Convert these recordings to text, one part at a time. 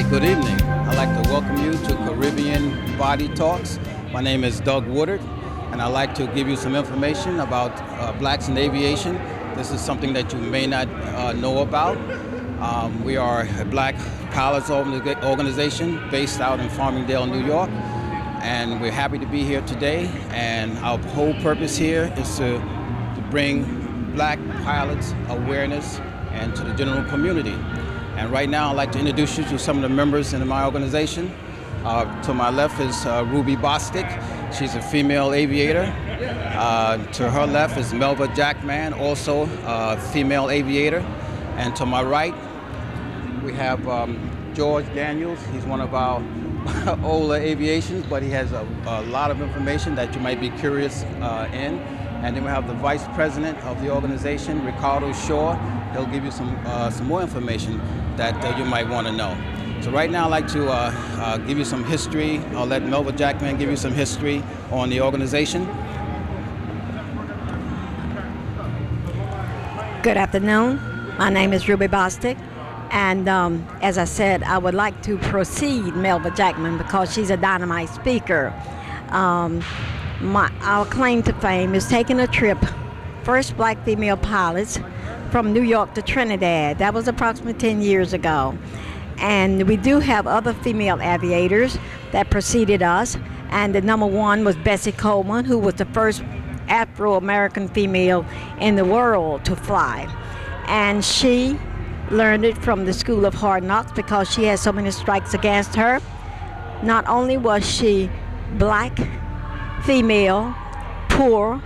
Good evening. I'd like to welcome you to Caribbean Body Talks. My name is Doug Woodard, and I'd like to give you some information about blacks in aviation. This is something that you may not know about. We are a Black Pilots organization based out in Farmingdale, New York, and we're happy to be here today. And our whole purpose here is to bring black pilots awareness and to the general community. And right now, I'd like to introduce you to some of the members in my organization. To my left is Ruby Bostic. She's a female aviator. To her left is Melva Jackman, also a female aviator. And to my right, we have George Daniels. He's one of our older aviations, but he has a lot of information that you might be curious in. And then we have the vice president of the organization, Ricardo Shaw. He'll give you some more information that you might want to know. So right now I'd like to give you some history. I'll let Melva Jackman give you some history on the organization. Good afternoon. My name is Ruby Bostic. And as I said, I would like to precede Melva Jackman because she's a dynamite speaker. Our claim to fame is taking a trip, first black female pilots from New York to Trinidad. That was approximately 10 years ago. And we do have other female aviators that preceded us. And the number one was Bessie Coleman, who was the first Afro-American female in the world to fly. And she learned it from the School of Hard Knocks because she had so many strikes against her. Not only was she black, female, poor,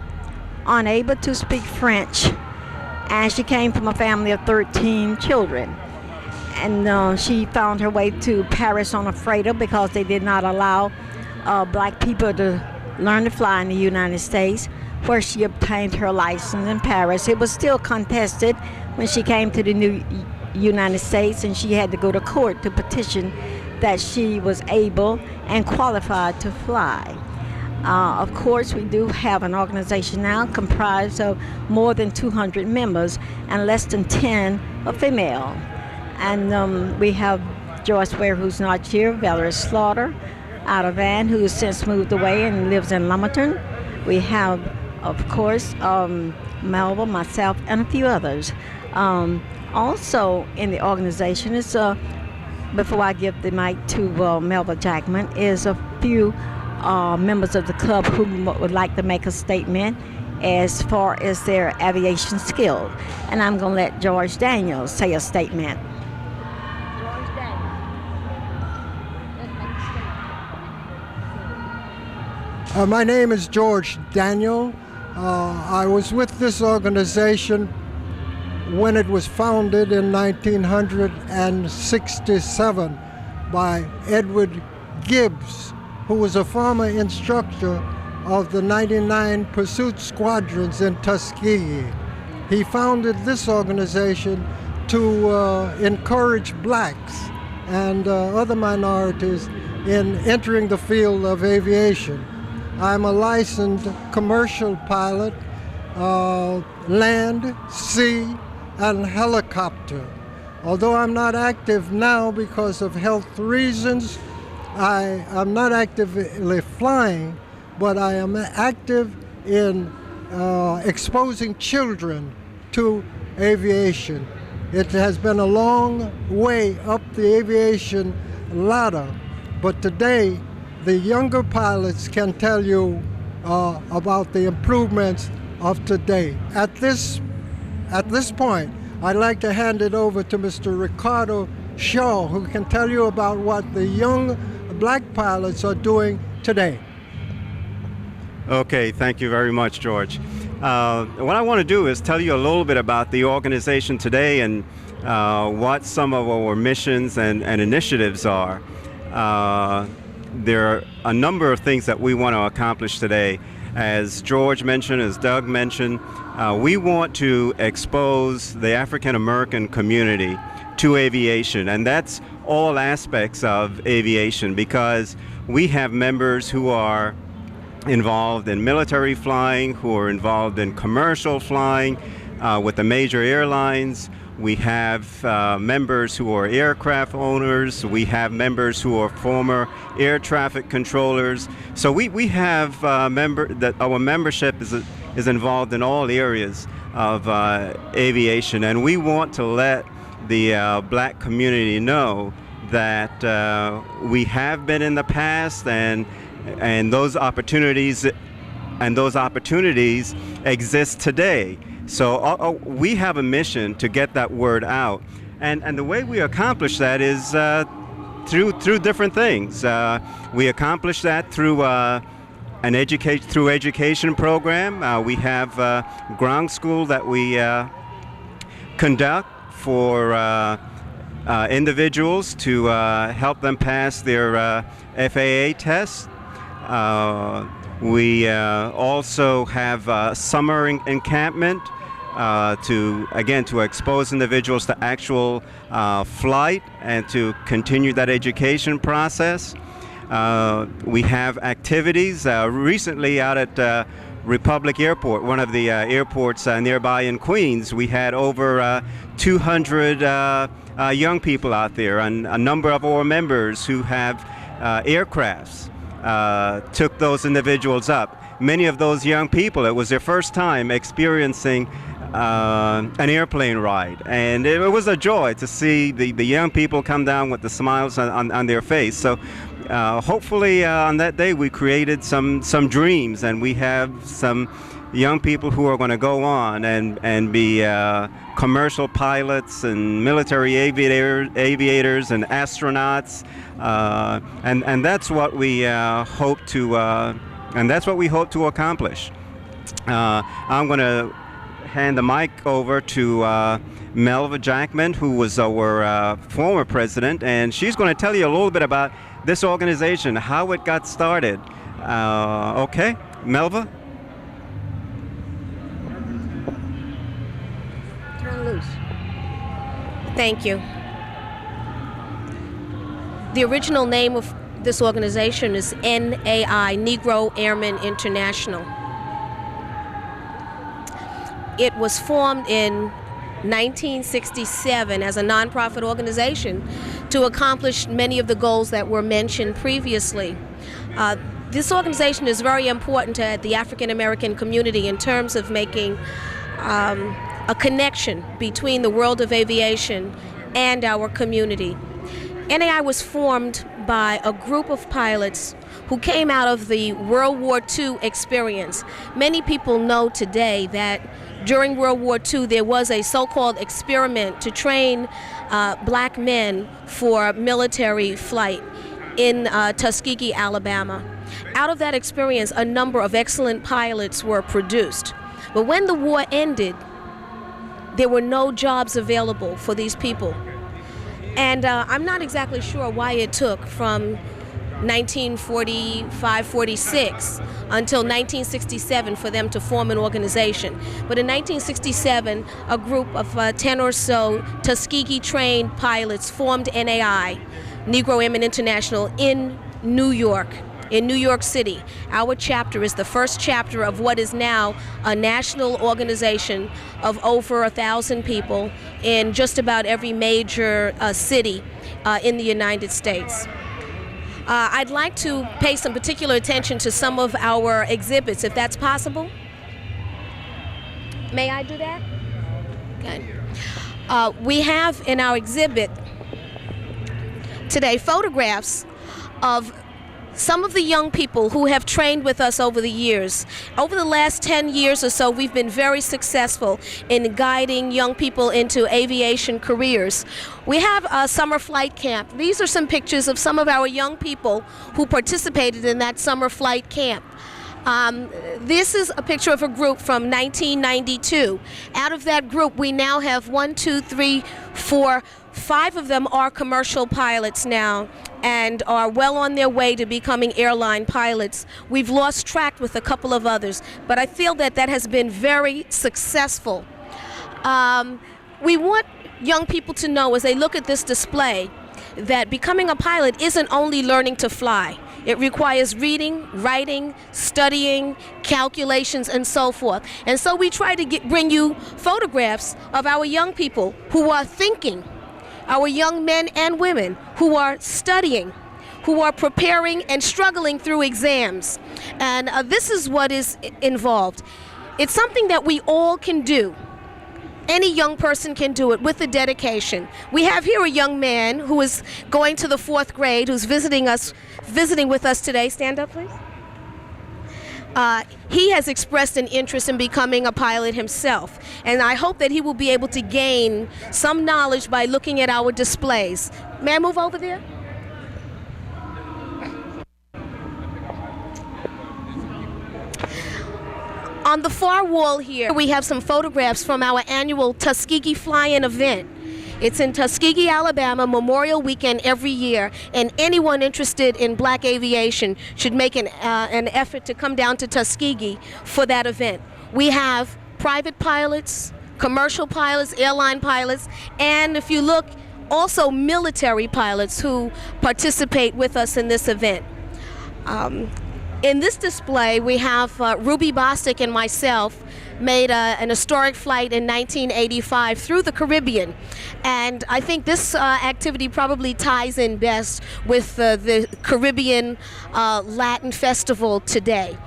unable to speak French, and she came from a family of 13 children. And she found her way to Paris on a freighter because they did not allow black people to learn to fly in the United States, where she obtained her license in Paris. It was still contested when she came to the new United States, and she had to go to court to petition that she was able and qualified to fly. Of course, we do have an organization now comprised of more than 200 members, and less than 10 are female. And we have Joyce Ware, who's not here, Valerie Slaughter out of Van, who has since moved away and lives in Lumberton. We have, of course, Melva, myself, and a few others. Also in the organization is, before I give the mic to Melva Jackman, is a few members of the club who would like to make a statement as far as their aviation skills. And I'm going to let George Daniels say a statement. George Daniels. Let's make a statement. My name is George Daniel. I was with this organization when it was founded in 1967 by Edward Gibbs, who was a former instructor of the 99 Pursuit Squadrons in Tuskegee. He founded this organization to encourage blacks and other minorities in entering the field of aviation. I'm a licensed commercial pilot, land, sea, and helicopter. Although I'm not active now because of health reasons, I am not actively flying, but I am active in exposing children to aviation. It has been a long way up the aviation ladder, but today the younger pilots can tell you about the improvements of today. At this point, I'd like to hand it over to Mr. Ricardo Shaw, who can tell you about what the young black pilots are doing today. Okay, thank you very much, George. What I want to do is tell you a little bit about the organization today and what some of our missions and initiatives are. There are a number of things that we want to accomplish today. As George mentioned, as Doug mentioned, we want to expose the African American community to aviation, and that's all aspects of aviation, because we have members who are involved in military flying, who are involved in commercial flying with the major airlines. We have members who are aircraft owners. We have members who are former air traffic controllers. So we have our membership is involved in all areas of aviation, and we want to let the black community know that we have been in the past, and those opportunities exist today. So we have a mission to get that word out, and the way we accomplish that is through different things. We accomplish that through education program. We have ground school that we conduct for individuals to help them pass their FAA test. We also have summer encampment to expose individuals to actual flight and to continue that education process. We have activities recently out at Republic Airport, one of the airports nearby in Queens. We had over 200 young people out there, and a number of our members who have aircrafts took those individuals up. Many of those young people, it was their first time experiencing an airplane ride, and it was a joy to see the young people come down with the smiles on their face. So hopefully on that day we created some dreams, and we have some young people who are going to go on and be commercial pilots and military aviators and astronauts, and that's what we hope to accomplish. I'm going to hand the mic over to Melva Jackman, who was our former president, and she's going to tell you a little bit about this organization, how it got started. Okay, Melva? Turn loose. Thank you. The original name of this organization is NAI, Negro Airmen International. It was formed in 1967 as a nonprofit organization to accomplish many of the goals that were mentioned previously. This organization is very important to the African American community in terms of making a connection between the world of aviation and our community. NAI was formed by a group of pilots who came out of the World War II experience. Many people know today that during World War II there was a so-called experiment to train black men for military flight in Tuskegee, Alabama. Out of that experience, a number of excellent pilots were produced. But when the war ended, there were no jobs available for these people. And I'm not exactly sure why it took from 1945-46 until 1967 for them to form an organization. But in 1967, a group of 10 or so Tuskegee-trained pilots formed NAI, Negro Airmen International, in New York City. Our chapter is the first chapter of what is now a national organization of over 1,000 people in just about every major city in the United States. I'd like to pay some particular attention to some of our exhibits, if that's possible. May I do that? Good. We have in our exhibit today photographs of some of the young people who have trained with us over the years. Over the last 10 years or so, we've been very successful in guiding young people into aviation careers. We have a summer flight camp. These are some pictures of some of our young people who participated in that summer flight camp. This is a picture of a group from 1992. Out of that group, we now have 5 of them are commercial pilots now and are well on their way to becoming airline pilots. We've lost track with a couple of others, but I feel that that has been very successful. We want young people to know as they look at this display that becoming a pilot isn't only learning to fly. It requires reading, writing, studying, calculations, and so forth. And so we try to bring you photographs of our young people who are thinking, our young men and women who are studying, who are preparing and struggling through exams. And this is what is involved. It's something that we all can do. Any young person can do it with the dedication. We have here a young man who is going to the 4th grade, who's visiting with us today. Stand up, please. He has expressed an interest in becoming a pilot himself, and I hope that he will be able to gain some knowledge by looking at our displays. May I move over there? On the far wall here, we have some photographs from our annual Tuskegee Fly-In event. It's in Tuskegee, Alabama, Memorial Weekend every year, and anyone interested in black aviation should make an effort to come down to Tuskegee for that event. We have private pilots, commercial pilots, airline pilots, and if you look, also military pilots who participate with us in this event. In this display, we have Ruby Bostic and myself made an historic flight in 1985 through the Caribbean. And I think this activity probably ties in best with the Caribbean Latin Festival today.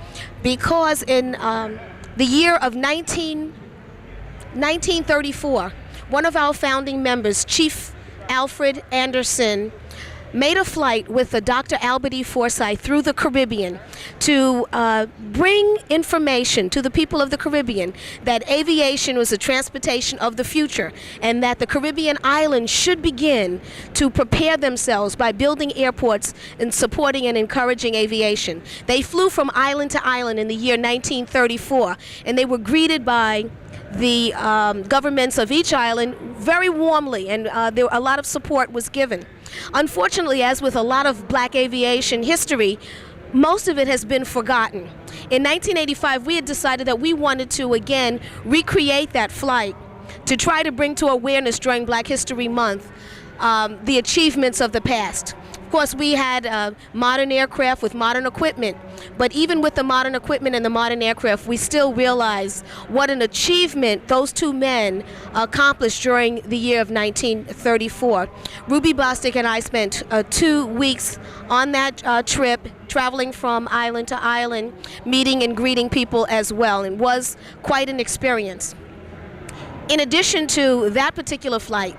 Because in the year of 1934, one of our founding members, Chief Alfred Anderson, made a flight with Dr. Albert E. Forsyth through the Caribbean to bring information to the people of the Caribbean that aviation was a transportation of the future, and that the Caribbean islands should begin to prepare themselves by building airports and supporting and encouraging aviation. They flew from island to island in the year 1934, and they were greeted by the governments of each island very warmly, and a lot of support was given. Unfortunately, as with a lot of black aviation history, most of it has been forgotten. In 1985, we had decided that we wanted to again recreate that flight to try to bring to awareness during Black History Month the achievements of the past. Of course, we had modern aircraft with modern equipment, but even with the modern equipment and the modern aircraft, we still realize what an achievement those two men accomplished during the year of 1934. Ruby Bostic and I spent 2 weeks on that trip, traveling from island to island, meeting and greeting people as well, and was quite an experience. In addition to that particular flight,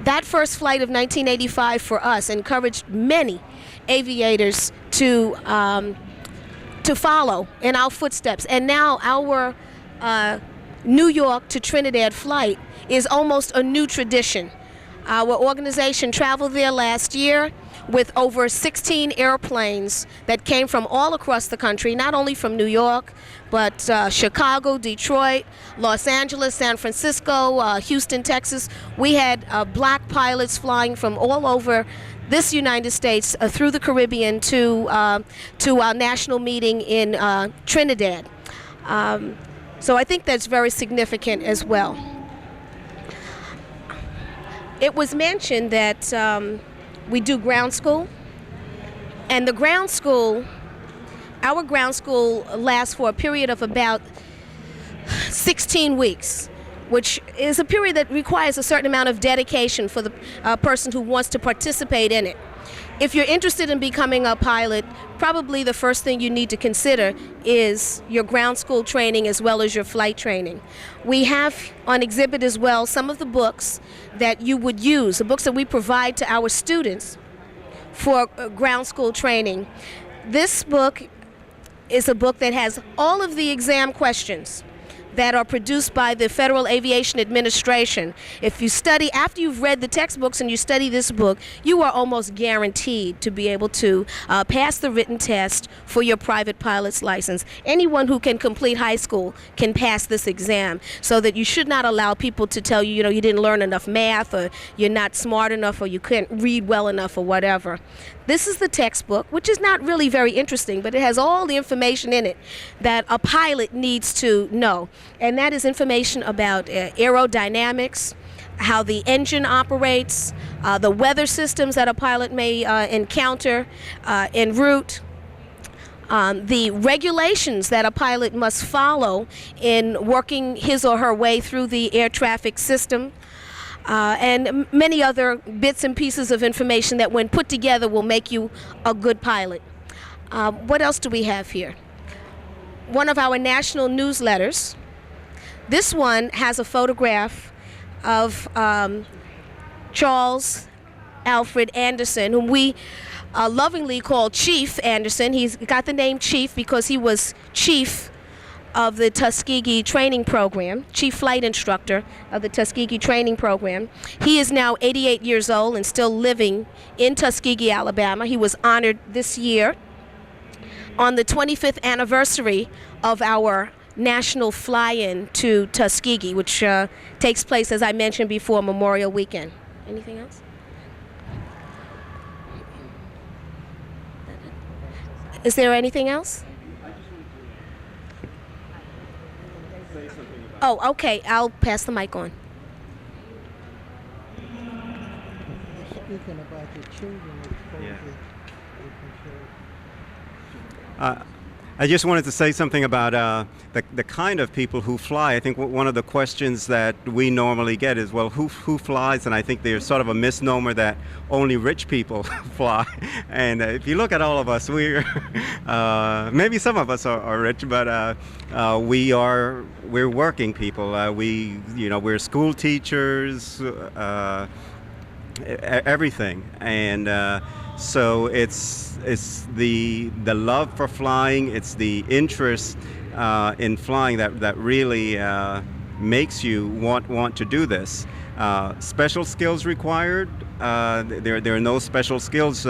that first flight of 1985 for us encouraged many aviators to follow in our footsteps. And now our New York to Trinidad flight is almost a new tradition. Our organization traveled there last year with over 16 airplanes that came from all across the country, not only from New York, but Chicago, Detroit, Los Angeles, San Francisco, Houston, Texas. We had black pilots flying from all over this United States through the Caribbean to our national meeting in Trinidad. So I think that's very significant as well. It was mentioned that we do ground school, and the ground school, our ground school lasts for a period of about 16 weeks, which is a period that requires a certain amount of dedication for the person who wants to participate in it. If you're interested in becoming a pilot, probably the first thing you need to consider is your ground school training as well as your flight training. We have on exhibit as well some of the books that you would use, the books that we provide to our students for ground school training. This book is a book that has all of the exam questions that are produced by the Federal Aviation Administration. If you study, after you've read the textbooks and you study this book, you are almost guaranteed to be able to pass the written test for your private pilot's license. Anyone who can complete high school can pass this exam, so that you should not allow people to tell you, you didn't learn enough math, or you're not smart enough, or you can't read well enough, or whatever. This is the textbook, which is not really very interesting, but it has all the information in it that a pilot needs to know. And that is information about aerodynamics, how the engine operates, the weather systems that a pilot may encounter en route, the regulations that a pilot must follow in working his or her way through the air traffic system, and many other bits and pieces of information that when put together will make you a good pilot. What else do we have here? One of our national newsletters. This one has a photograph of Charles Alfred Anderson, whom we lovingly call Chief Anderson. He's got the name Chief because he was chief of the Tuskegee training program, chief flight instructor of the Tuskegee training program. He is now 88 years old and still living in Tuskegee, Alabama. He was honored this year on the 25th anniversary of our national fly-in to Tuskegee, which takes place, as I mentioned before, Memorial Weekend. Anything else? Is there anything else? Oh, okay. I'll pass the mic on. Speaking about your children, I just wanted to say something about the kind of people who fly. I think one of the questions that we normally get is, well, who flies? And I think there's sort of a misnomer that only rich people fly. And if you look at all of us, we're maybe some of us are rich, but we're working people. We're school teachers, everything, and so it's the love for flying, it's the interest in flying that really makes you want to do this. Special skills required? There are no special skills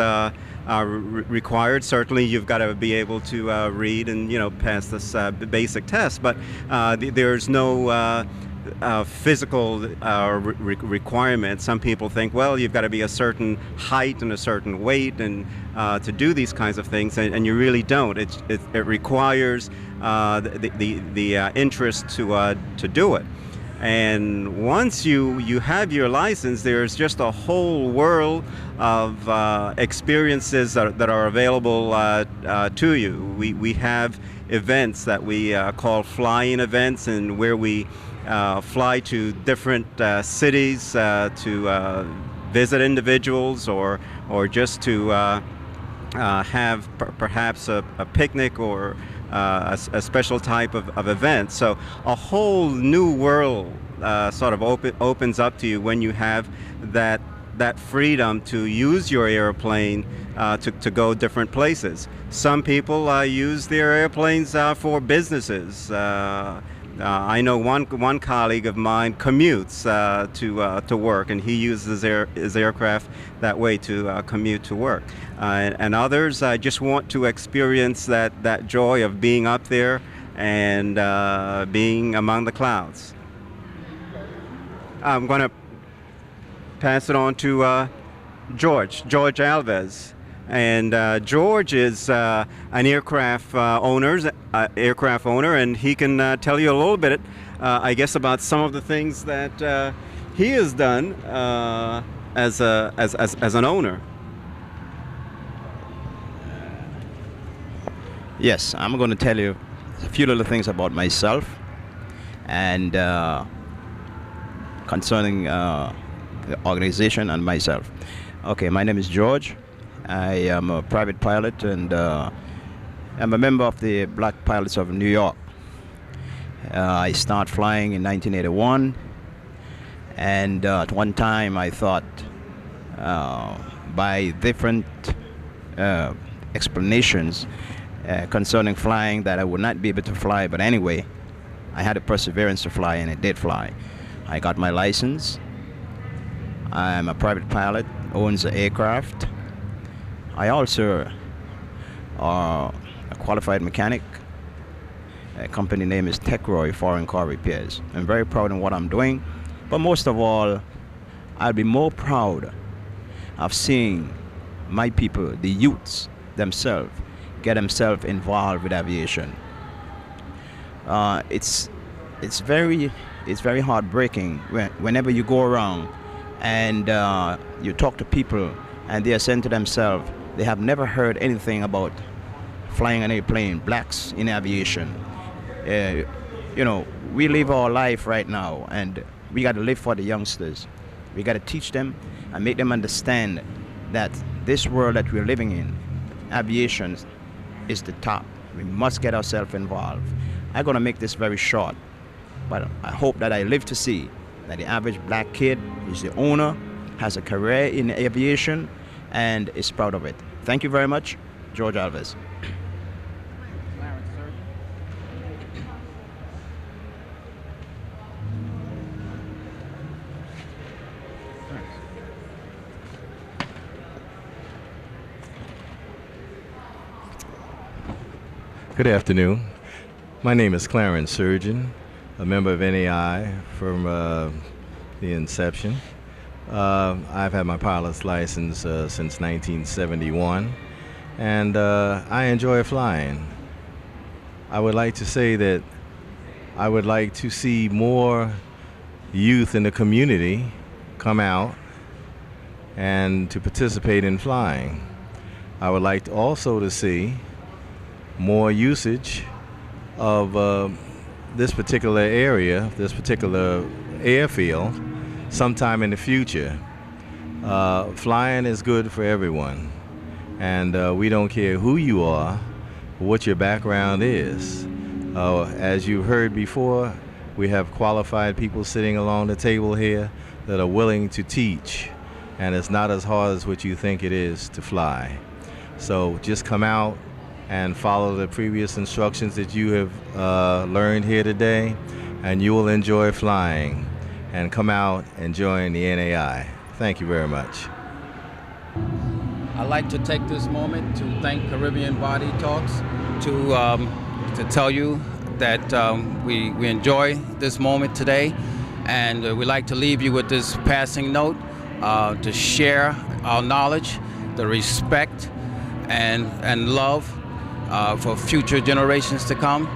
required. Certainly, you've got to be able to read and pass this basic test. But there's no physical requirements. Some people think, well, you've got to be a certain height and a certain weight and to do these kinds of things, and you really don't. It requires the interest to do it. And once you have your license, there's just a whole world of experiences that are available to you. We have events that we call flying events, and where we fly to different cities to visit individuals or just to have perhaps a picnic or a special type of event. So a whole new world sort of opens up to you when you have that freedom to use your airplane to go different places. Some people use their airplanes for businesses. I know one colleague of mine commutes to work, and he uses his aircraft that way to commute to work. And others just want to experience that joy of being up there and being among the clouds. I'm going to pass it on to George Alves. And George is an aircraft owner, and he can tell you a little bit, I guess, about some of the things that he has done as an owner. Yes, I'm going to tell you a few little things about myself and concerning the organization and myself. Okay, my name is George. I am a private pilot, and I'm a member of the Black Pilots of N.Y. I started flying in 1981, and at one time I thought by different explanations concerning flying that I would not be able to fly, but anyway, I had the perseverance to fly, and I did fly. I got my license. I'm a private pilot, owns an aircraft. I also are a qualified mechanic. A company name is Negro Foreign Car Repairs. I'm very proud of what I'm doing, but most of all, I'll be more proud of seeing my people, the youths themselves, get themselves involved with aviation. It's very it's very heartbreaking whenever you go around and you talk to people and they are saying to themselves they have never heard anything about flying an airplane, blacks in aviation. You know, we live our life right now, and we got to live for the youngsters. We got to teach them and make them understand that this world that we're living in, aviation is the top. We must get ourselves involved. I'm going to make this very short, but I hope that I live to see that the average black kid is the owner, has a career in aviation, and is proud of it. Thank you very much. George Alves. Good afternoon. My name is Clarence Surgeon, a member of NAI from the inception. I've had my pilot's license since 1971, and I enjoy flying. I would like to say that I would like to see more youth in the community come out and to participate in flying. I would like also to see more usage of this particular area, this particular airfield, sometime in the future. Flying is good for everyone, and we don't care who you are, or what your background is. As you've heard before, we have qualified people sitting along the table here that are willing to teach, and it's not as hard as what you think it is to fly. So just come out and follow the previous instructions that you have learned here today, and you will enjoy flying. And come out and join the NAI. Thank you very much. I'd like to take this moment to thank Caribbean Body Talks to tell you that we enjoy this moment today, and we'd like to leave you with this passing note to share our knowledge, the respect and love for future generations to come.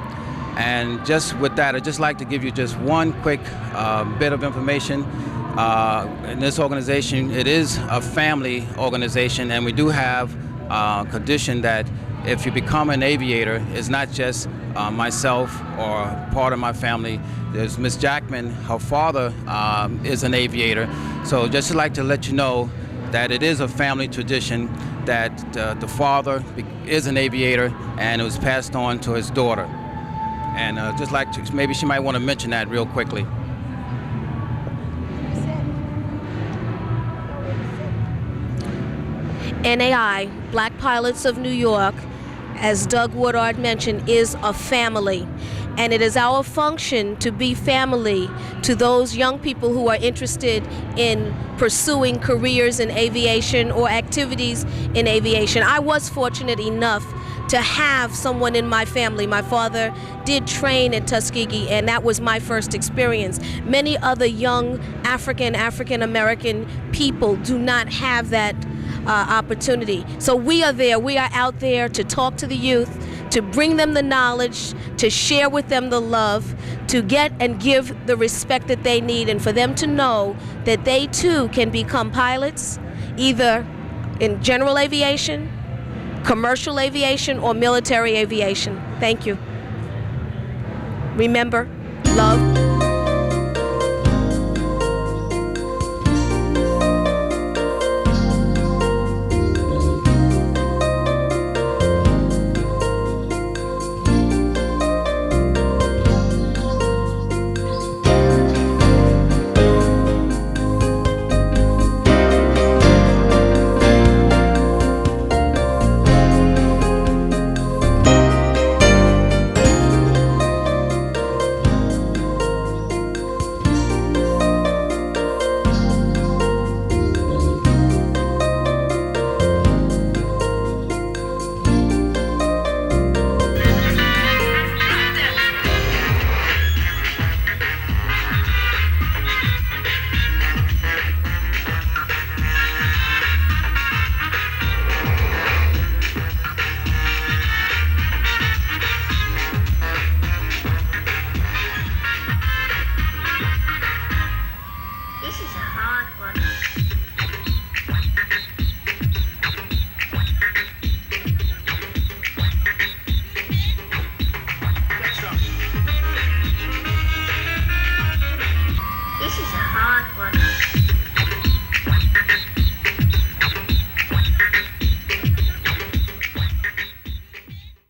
And just with that, I'd just like to give you just one quick bit of information. In this organization, it is a family organization, and we do have a condition that if you become an aviator, it's not just myself or part of my family. There's Miss Jackman, her father is an aviator. So just like to let you know that it is a family tradition, that the father is an aviator, and it was passed on to his daughter. And just like to, maybe she might want to mention that real quickly. NAI, Black Pilots of New York, as Doug Woodard mentioned, is a family. And it is our function to be family to those young people who are interested in pursuing careers in aviation or activities in aviation. I was fortunate enough to have someone in my family. My father did train at Tuskegee, and that was my first experience. Many other young African-American people do not have that opportunity. So we are there, we are out there to talk to the youth, to bring them the knowledge, to share with them the love, to get and give the respect that they need, and for them to know that they too can become pilots, either in general aviation, commercial aviation, or military aviation. Thank you. Remember, love.